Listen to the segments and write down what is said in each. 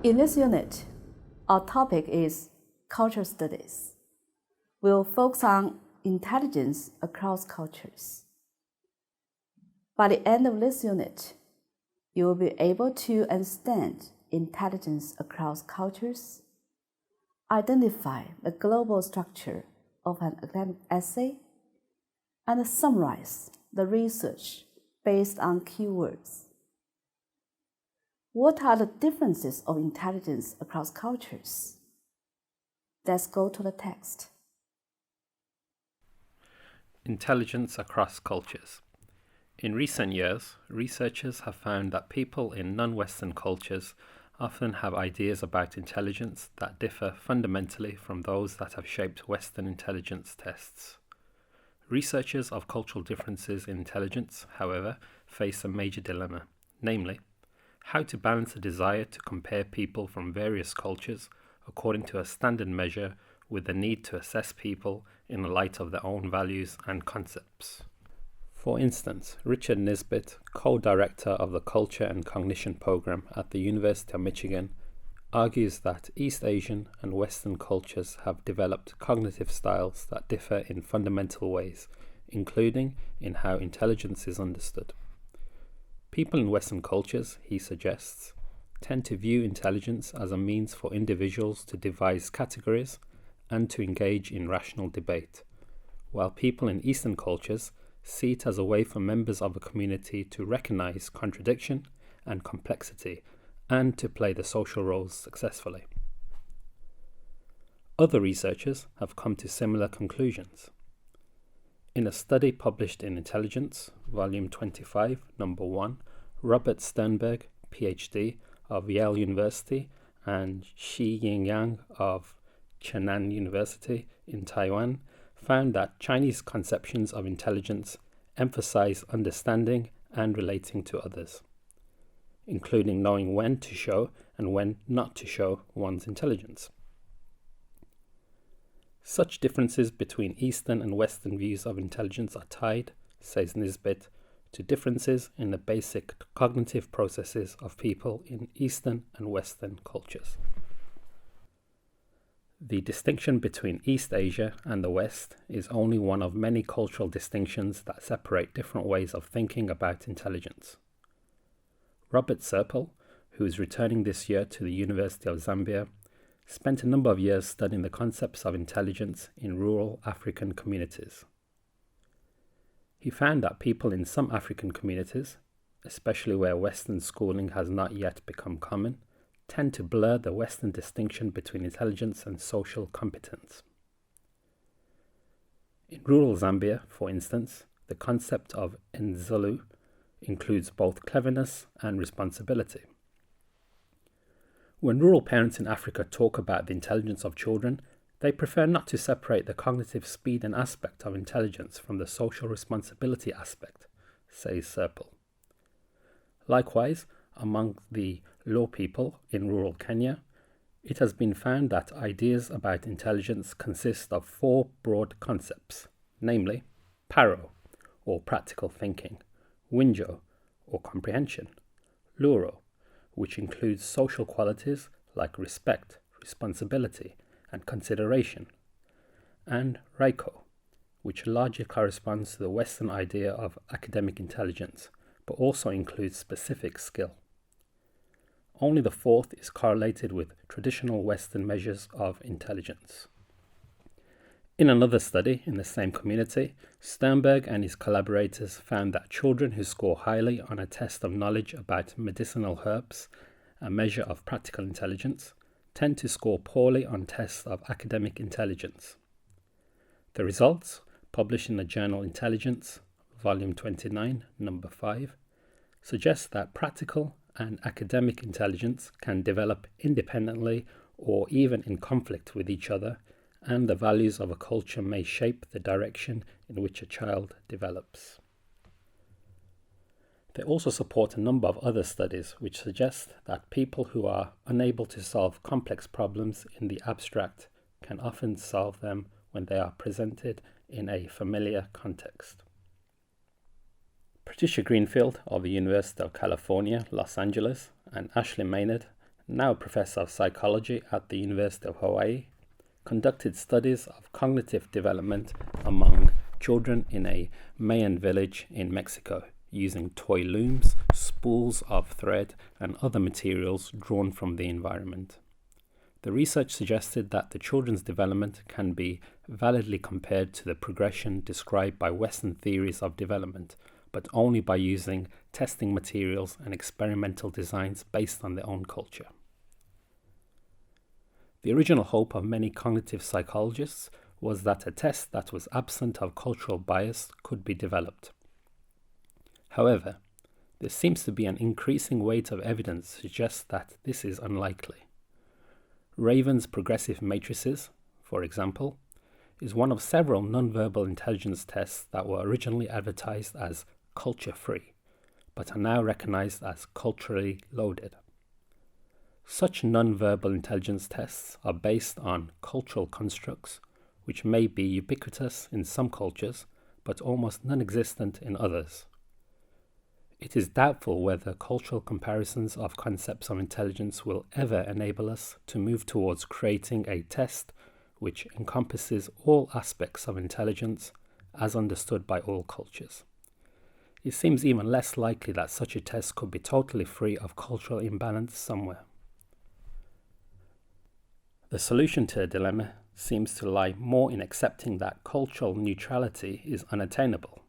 In this unit, our topic is culture studies. We'll focus on intelligence across cultures. By the end of this unit, you will be able to understand intelligence across cultures, identify the global structure of an academic essay, and summarize the research based on keywords. What are the differences of intelligence across cultures? Let's go to the text. Intelligence across cultures. In recent years, researchers have found that people in non-Western cultures often have ideas about intelligence that differ fundamentally from those that have shaped Western intelligence tests. Researchers of cultural differences in intelligence, however, face a major dilemma, namely, how to balance the desire to compare people from various cultures according to a standard measure with the need to assess people in the light of their own values and concepts. For instance, Richard Nisbett, co-director of the Culture and Cognition program at the University of Michigan, argues that East Asian and Western cultures have developed cognitive styles that differ in fundamental ways, including in how intelligence is understood. People in Western cultures, he suggests, tend to view intelligence as a means for individuals to devise categories and to engage in rational debate, while people in Eastern cultures see it as a way for members of a community to recognize contradiction and complexity and to play the social roles successfully. Other researchers have come to similar conclusions. In a study published in Intelligence, Volume 25, Number 1, Robert Sternberg, PhD, of Yale University, and Shi Yingyang of Chenan University in Taiwan, found that Chinese conceptions of intelligence emphasize understanding and relating to others, including knowing when to show and when not to show one's intelligence. Such differences between Eastern and Western views of intelligence are tied, says Nisbett, to differences in the basic cognitive processes of people in Eastern and Western cultures. The distinction between East Asia and the West is only one of many cultural distinctions that separate different ways of thinking about intelligence. Robert Serpell, who is returning this year to the University of Zambia, spent a number of years studying the concepts of intelligence in rural African communities. He found that people in some African communities, especially where Western schooling has not yet become common, tend to blur the Western distinction between intelligence and social competence. In rural Zambia, for instance, the concept of nzulu includes both cleverness and responsibility. When rural parents in Africa talk about the intelligence of children, they prefer not to separate the cognitive speed and aspect of intelligence from the social responsibility aspect, says Serpell. Likewise, among the Luo people in rural Kenya, it has been found that ideas about intelligence consist of four broad concepts, namely paro, or practical thinking, winjo, or comprehension, luro, which includes social qualities like respect, responsibility, and consideration, and raiko, which largely corresponds to the Western idea of academic intelligence, but also includes specific skill. Only the fourth is correlated with traditional Western measures of intelligence. In another study in the same community, Sternberg and his collaborators found that children who score highly on a test of knowledge about medicinal herbs, a measure of practical intelligence, tend to score poorly on tests of academic intelligence. The results, published in the journal Intelligence, Volume 29, Number 5, suggest that practical and academic intelligence can develop independently or even in conflict with each other, and the values of a culture may shape the direction in which a child develops. They also support a number of other studies which suggest that people who are unable to solve complex problems in the abstract can often solve them when they are presented in a familiar context. Patricia Greenfield of the University of California, Los Angeles, and Ashley Maynard, now a professor of psychology at the University of Hawaii, conducted studies of cognitive development among children in a Mayan village in Mexico using toy looms, spools of thread, and other materials drawn from the environment. The research suggested that the children's development can be validly compared to the progression described by Western theories of development, but only by using testing materials and experimental designs based on their own culture. The original hope of many cognitive psychologists was that a test that was absent of cultural bias could be developed. However, there seems to be an increasing weight of evidence to suggest that this is unlikely. Raven's progressive matrices, for example, is one of several nonverbal intelligence tests that were originally advertised as culture-free, but are now recognized as culturally loaded. Such nonverbal intelligence tests are based on cultural constructs, which may be ubiquitous in some cultures, but almost non-existent in others. It is doubtful whether cultural comparisons of concepts of intelligence will ever enable us to move towards creating a test which encompasses all aspects of intelligence as understood by all cultures. It seems even less likely that such a test could be totally free of cultural imbalance somewhere. The solution to a dilemma seems to lie more in accepting that cultural neutrality is unattainable,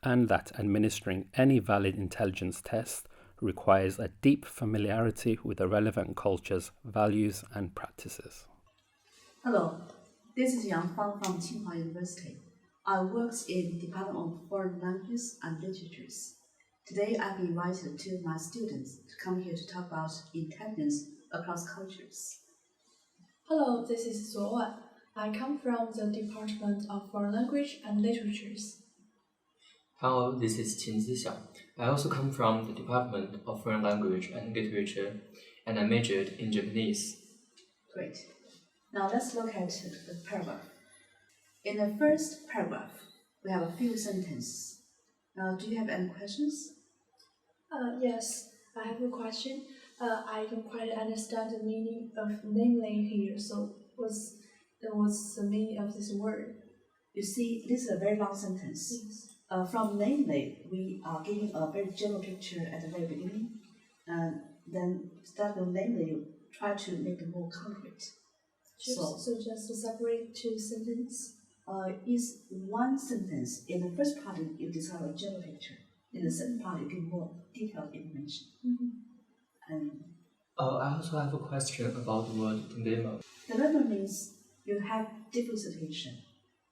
and that administering any valid intelligence test requires a deep familiarity with the relevant culture's values and practices. Hello, this is Yang Fang from Tsinghua University. I work in the Department of Foreign Languages and Literatures. Today I've invited two of my students to come here to talk about intelligence across cultures. Hello, this is unit1. I come from the Department of Foreign Language and Literatures. Hello, this is Qin Zixiang. I also come from the Department of Foreign Language and Literature, and I majored in Japanese. Great. Now let's look at the paragraph. In the first paragraph, we have a few sentences. Now, do you have any questions? Yes, I have a question. I don't quite understand the meaning of namely here, so what's the meaning of this word? You see, this is a very long sentence. Yes. From namely, we are giving a very general picture at the very beginning, and then start with namely, you try to make it more concrete. So just to separate two sentences? Is one sentence. In the first part, you describe a general picture. In the second part, you give more detailed information. And I also have a question about the word dilemma. dilemma means you have different situation.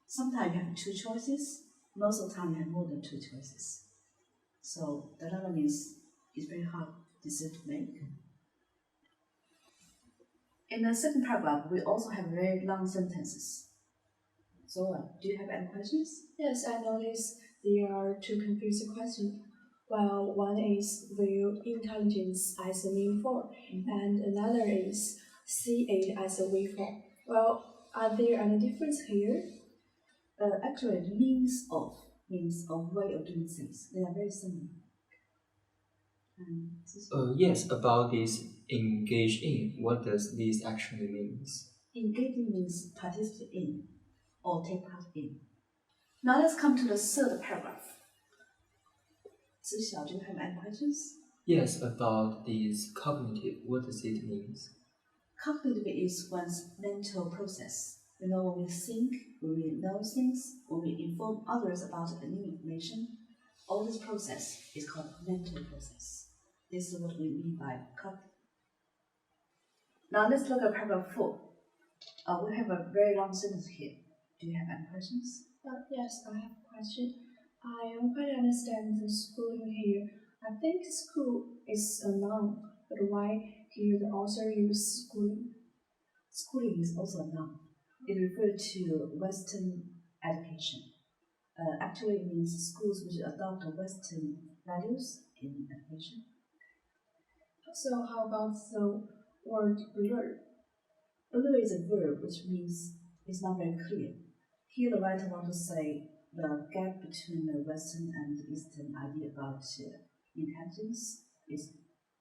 Sometimes you have two choices. Most of the time, you have more than two choices. So dilemma means it's very hard decision to make. In the second paragraph, we also have very long sentences. So, do you have any questions? Yes, I noticed there are two confusing questions. Well, one is view intelligence as a mean form, and another is see it as a way form. Well, are there any difference here? Actually, means a way of doing things. They are very similar. Yes, about this engage in, what does this actually mean? Engaging means participate in or take part in. Now let's come to the third paragraph. Zixiao, do you have any questions? Yes, about this cognitive, what does it mean? Cognitive is one's mental process. You know, when we think, when we know things, when we inform others about a new information, all this process is called mental process. This is what we mean by cognitive. Now let's look at paragraph 4. We have a very long sentence here. Do you have any questions? Yes, I have a question. I don't quite understand the schooling here. I think school is a noun, but why here the author used schooling? Schooling is also a noun. It refers to Western education. Actually, it means schools which adopt Western values in education. So how about the word blur? Blur is a verb which means it's not very clear. Here the writer wants to say the gap between the Western and Eastern idea about intelligence is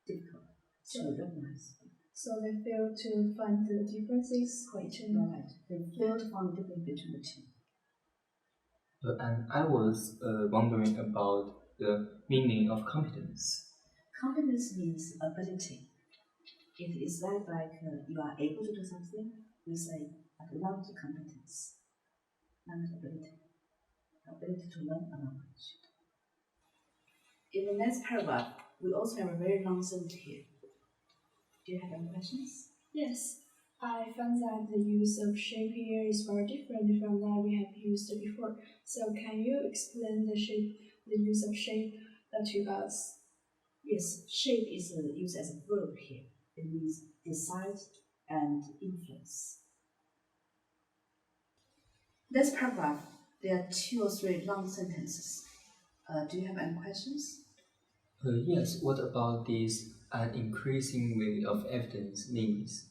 difficult to recognize. So they fail to find the differences between. Right. They fail to find the difference between the two. And I was wondering about the meaning of competence. Competence means ability. It is like you are able to do something, we say learned competence, learned ability to learn a language. In the next paragraph, we also have a very long sentence here. Do you have any questions? Yes, I found that the use of shape here is very different from that we have used before. So can you explain the use of shape to us? Yes, shape is used as a verb here. It means decide and influence. This paragraph, there are 2 or 3 long sentences. Do you have any questions? Yes, what about this an increasing weight of evidence means?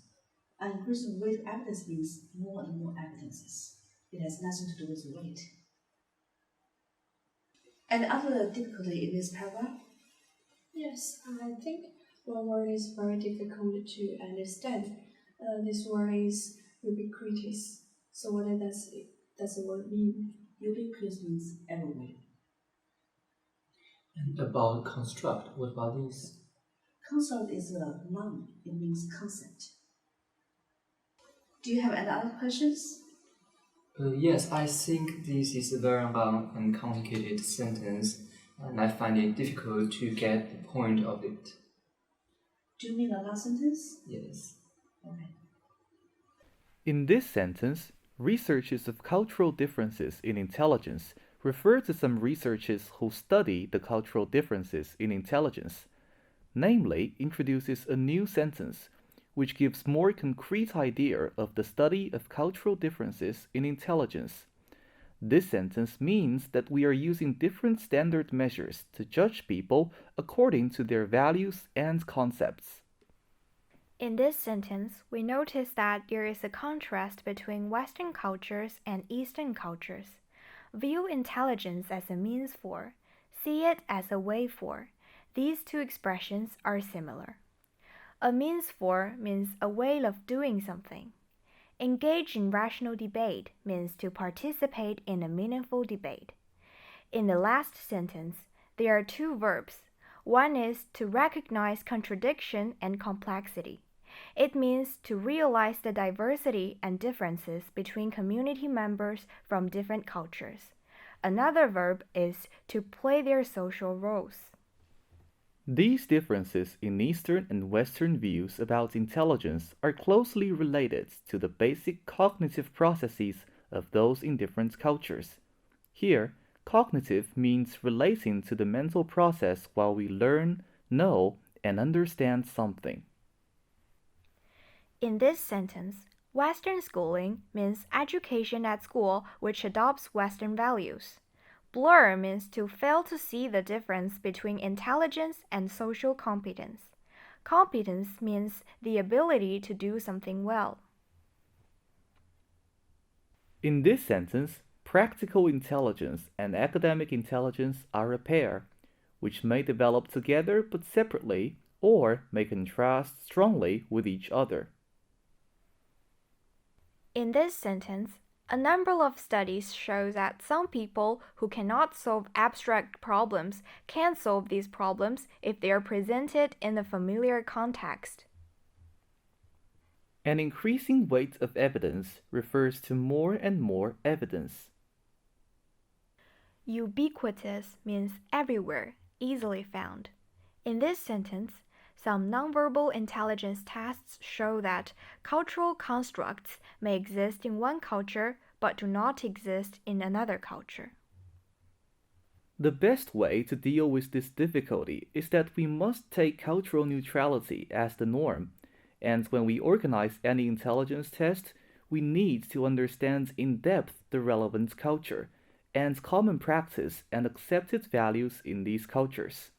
An increasing weight of evidence means more and more evidences. It has nothing to do with weight. And other difficulty in this paragraph? Yes, I think one word is very difficult to understand. This word is ubiquitous. So what does the word mean? Ubiquitous means everywhere. And about construct, what about this? Construct is a noun. It means concept. Do you have any other questions? Yes, I think this is a very long and complicated sentence, and I find it difficult to get the point of it. Do you mean the last sentence? Yes. Okay. In this sentence, researches of cultural differences in intelligence refer to some researchers who study the cultural differences in intelligence, namely introduces a new sentence which gives more concrete idea of the study of cultural differences in intelligence. This sentence means that we are using different standard measures to judge people according to their values and concepts. In this sentence, we notice that there is a contrast between Western cultures and Eastern cultures. View intelligence as a means for, see it as a way for. These two expressions are similar. A means for means a way of doing something. Engage in rational debate means to participate in a meaningful debate. In the last sentence, there are 2 verbs. One is to recognize contradiction and complexity. It means to realize the diversity and differences between community members from different cultures. Another verb is to play their social roles. These differences in Eastern and Western views about intelligence are closely related to the basic cognitive processes of those in different cultures. Here, cognitive means relating to the mental process while we learn, know, and understand something. In this sentence, Western schooling means education at school which adopts Western values. Blur means to fail to see the difference between intelligence and social competence. Competence means the ability to do something well. In this sentence, practical intelligence and academic intelligence are a pair, which may develop together but separately, or may contrast strongly with each other. In this sentence, a number of studies show that some people who cannot solve abstract problems can solve these problems if they are presented in a familiar context. An increasing weight of evidence refers to more and more evidence. Ubiquitous means everywhere, easily found. In this sentence, some nonverbal intelligence tests show that cultural constructs may exist in one culture but do not exist in another culture. The best way to deal with this difficulty is that we must take cultural neutrality as the norm, and when we organize any intelligence test, we need to understand in depth the relevant culture and common practice and accepted values in these cultures.